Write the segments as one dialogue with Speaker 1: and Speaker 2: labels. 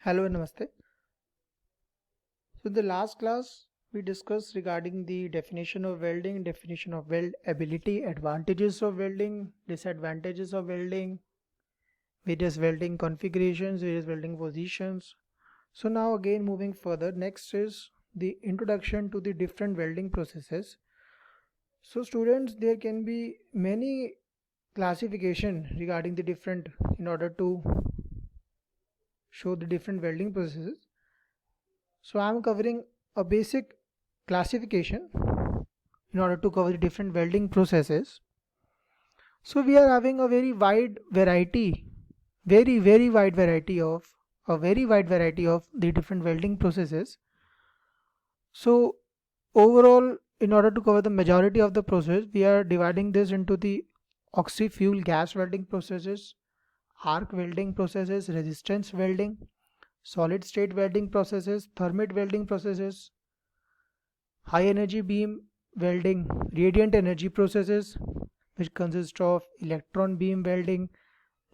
Speaker 1: Hello and namaste. So in the last class we discussed regarding the definition of welding, definition of weld ability, advantages of welding, disadvantages of welding, various welding configurations, various welding positions. So now again moving further, next is the introduction to the different welding processes. So students, there can be many classification regarding the different in order to show the different welding processes. So I am covering a basic classification in order to cover the different welding processes. So we are having a very wide variety, very wide variety of the different welding processes. So overall, in order to cover the majority of the process, we are dividing this into the oxy-fuel gas welding processes, arc welding processes, resistance welding, solid state welding processes, thermite welding processes, high energy beam welding, radiant energy processes, which consist of electron beam welding,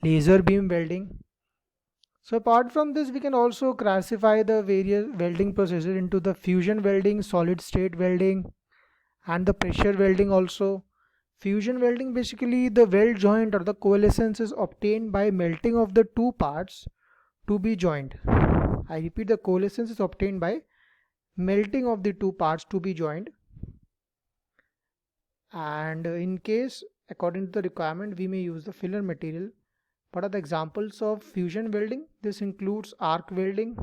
Speaker 1: laser beam welding. So apart from this, we can also classify the various welding processes into the fusion welding, solid state welding, and the pressure welding also. Fusion welding, basically the weld joint or the coalescence is obtained by melting of the two parts to be joined. I repeat, the coalescence is obtained by melting of the two parts to be joined. And in case, according to the requirement, we may use the filler material. What are the examples of fusion welding? This includes arc welding,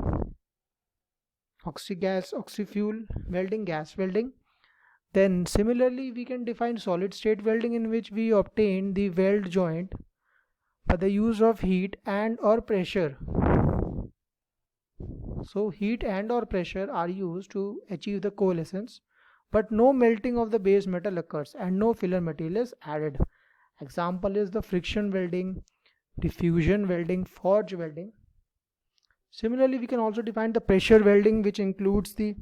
Speaker 1: oxy-gas, oxy-fuel welding, gas welding. Then similarly, we can define solid state welding, in which we obtain the weld joint by the use of heat and or pressure. So heat and or pressure are used to achieve the coalescence, but no melting of the base metal occurs and no filler material is added. Example is the friction welding, diffusion welding, forge welding. Similarly, we can also define the pressure welding, which includes the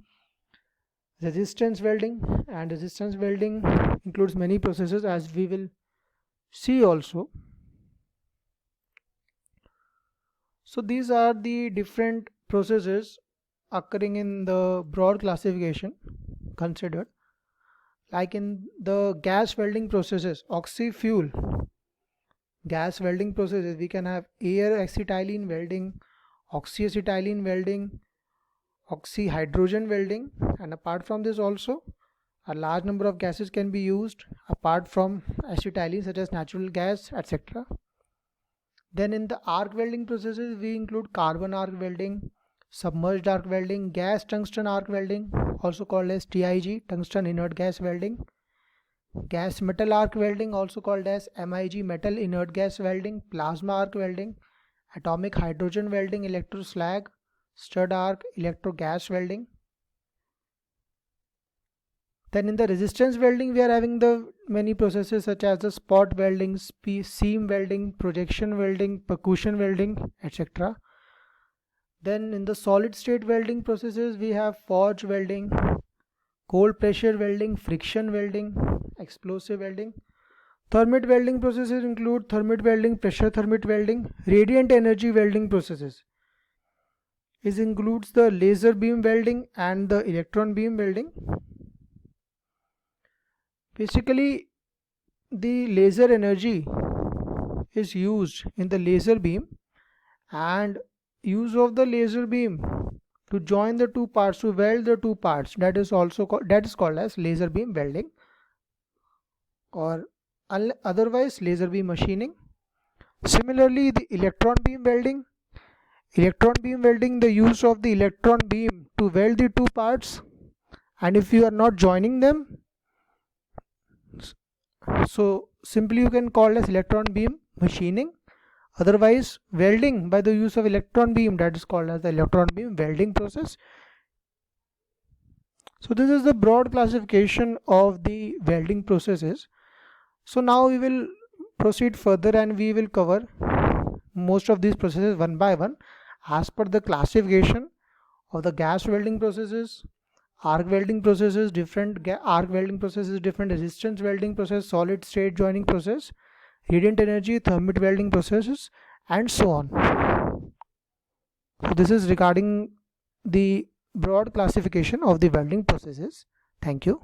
Speaker 1: resistance welding, and resistance welding includes many processes, as we will see also. So these are the different processes occurring in the broad classification considered. Like in the gas welding processes, oxy-fuel gas welding processes, we can have air acetylene welding, oxyacetylene welding, oxyhydrogen welding, and apart from this also a large number of gases can be used apart from acetylene, such as natural gas, etc. Then in the arc welding processes, we include carbon arc welding, submerged arc welding, gas tungsten arc welding, also called as TIG, tungsten inert gas welding, gas metal arc welding, also called as MIG, metal inert gas welding, plasma arc welding, atomic hydrogen welding, electroslag, stud arc, electro gas welding. Then in the resistance welding, we are having the many processes such as the spot welding, seam welding, projection welding, percussion welding, etc. Then in the solid state welding processes, we have forge welding, cold pressure welding, friction welding, explosive welding. Thermite welding processes include thermite welding, pressure thermite welding, radiant energy welding processes. This includes the laser beam welding and the electron beam welding. Basically, the laser energy is used in the laser beam, and use of the laser beam to join the two parts, to weld the two parts, that is called as laser beam welding, or otherwise laser beam machining. Similarly, the electron beam welding, the use of the electron beam to weld the two parts, and if you are not joining them, so simply you can call as electron beam machining. Otherwise, welding by the use of electron beam, that is called as the electron beam welding process. So this is the broad classification of the welding processes. So now we will proceed further and we will cover most of these processes one by one as per the classification of the gas welding processes, arc welding processes, different arc welding processes, different resistance welding process, solid state joining process, radiant energy, thermite welding processes, and so on. So this is regarding the broad classification of the welding processes. Thank you.